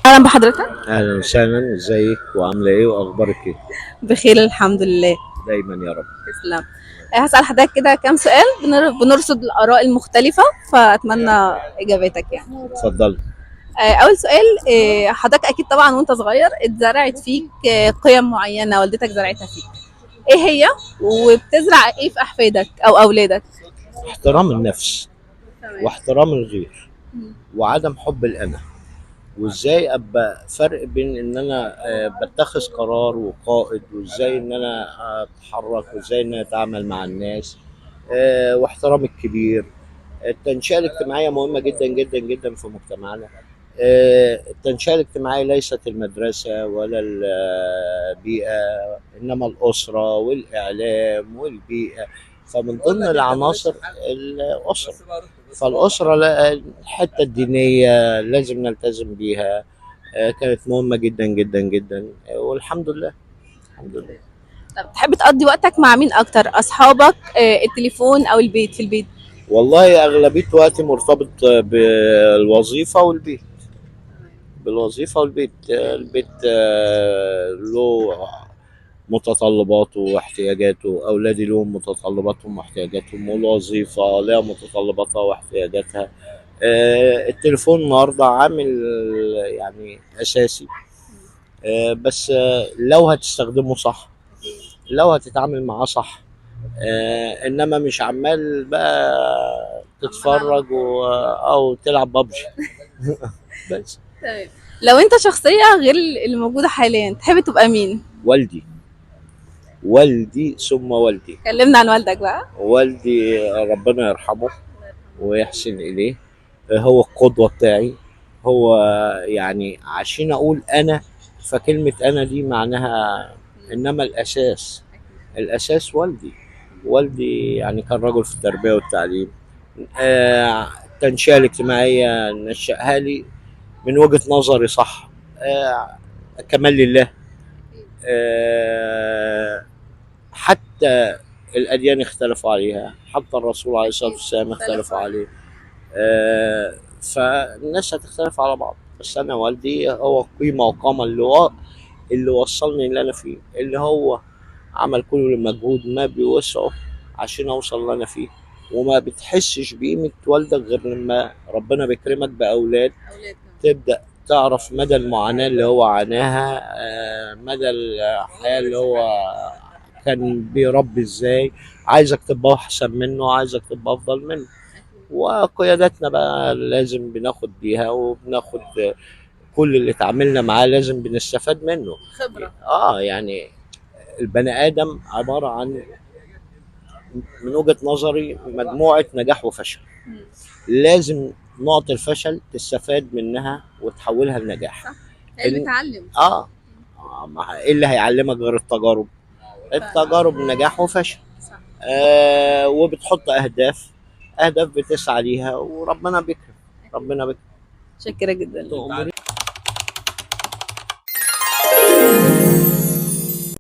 اهلا بحضرتك. اهلا وسهلا، ازيك وعامله ايه واخبارك ايه؟ بخير الحمد لله. دايما يا رب. تسلم. هسأل حضرتك كده كام سؤال بنرصد الآراء المختلفة، فأتمنى إجاباتك يعني. اتفضل. أول سؤال، حضرتك أكيد طبعا وأنت صغير اتزرعت فيك قيم معينة والدتك زرعتها فيك. إيه هي؟ وبتزرع إيه في أحفادك أو أولادك؟ احترام النفس تمام. واحترام الغير وعدم حب الانا، وازاي ابقى فرق بين ان انا بتخذ قرار وقائد، وازاي ان انا اتحرك، وازاي ان انا اتعامل مع الناس، واحترام الكبير. التنشئة الاجتماعية مهمة جدا جدا جدا في مجتمعنا. التنشئة الاجتماعية ليست المدرسة ولا البيئة، إنما الأسرة والإعلام والبيئة. فمن ضمن العناصر الأسرة. فالأسرة الحتة الدينية لازم نلتزم بيها. كانت مهمة جدا جدا جدا، والحمد لله. الحمد لله. طب تحب تقضي وقتك مع مين أكتر؟ أصحابك، التليفون، أو البيت في البيت؟ والله أغلبية وقتي مرتبط بالوظيفة والبيت. بالوظيفة والبيت. البيت له متطلباته واحتياجاته، أولادي لهم متطلباتهم واحتياجاتهم، والوظيفة لها متطلباتها واحتياجاتها. التليفون النهاردة عامل يعني أساسي. بس لو هتستخدمه صح، لو هتتعامل معاه صح. انما مش عمال بقى تتفرج او تلعب ببجي. بس. تمام. لو أنت شخصية غير اللي موجودة حاليا تحب تبقى مين؟ والدي. والدي ثم والدي. كلمنا عن والدك بقى. والدي ربنا يرحمه ويحسن اليه. هو القدوه بتاعي. هو يعني عشان اقول انا، فكلمه انا دي معناها، انما الاساس، الاساس والدي. والدي يعني كان رجل في التربيه والتعليم. التنشئه الاجتماعيه نشأها لي من وجهه نظري صح. كمال لله. آه، حتى الأديان اختلفوا عليها، حتى الرسول عليه الصلاة والسلام اختلفوا عليه. فالناس هتختلف على بعض، بس أنا والدي هو قيمة وقامة اللي وصلني اللي أنا فيه، اللي هو عمل كل مجهود ما بيوسعه عشان أوصل اللي أنا فيه. وما بتحسش بقيمة والدك غير لما ربنا بيكرمك بأولاد، تبدأ تعرف مدى المعاناة اللي هو عاناها، مدى الحياة اللي هو كان بيربي ازاي. عايزك تبقى احسن منه، عايزك تبقى افضل منه. وقياداتنا بقى لازم بناخد بيها، وبناخد كل اللي اتعاملنا معاه لازم بنستفاد منه. خبرة. يعني البني ادم عبارة عن، من وجهة نظري، مجموعة نجاح وفشل. لازم نقط الفشل تستفاد منها وتحولها لنجاح. صح. هي اللي إن... بتعلم. اه ايه اللي هيعلمك غير التجارب؟ التجارب نجاح وفشل. صح. وبتحط اهداف، اهداف بتسعى ليها، وربنا بيكرم. ربنا بيكرم. شكرا جدا ليك. تؤمري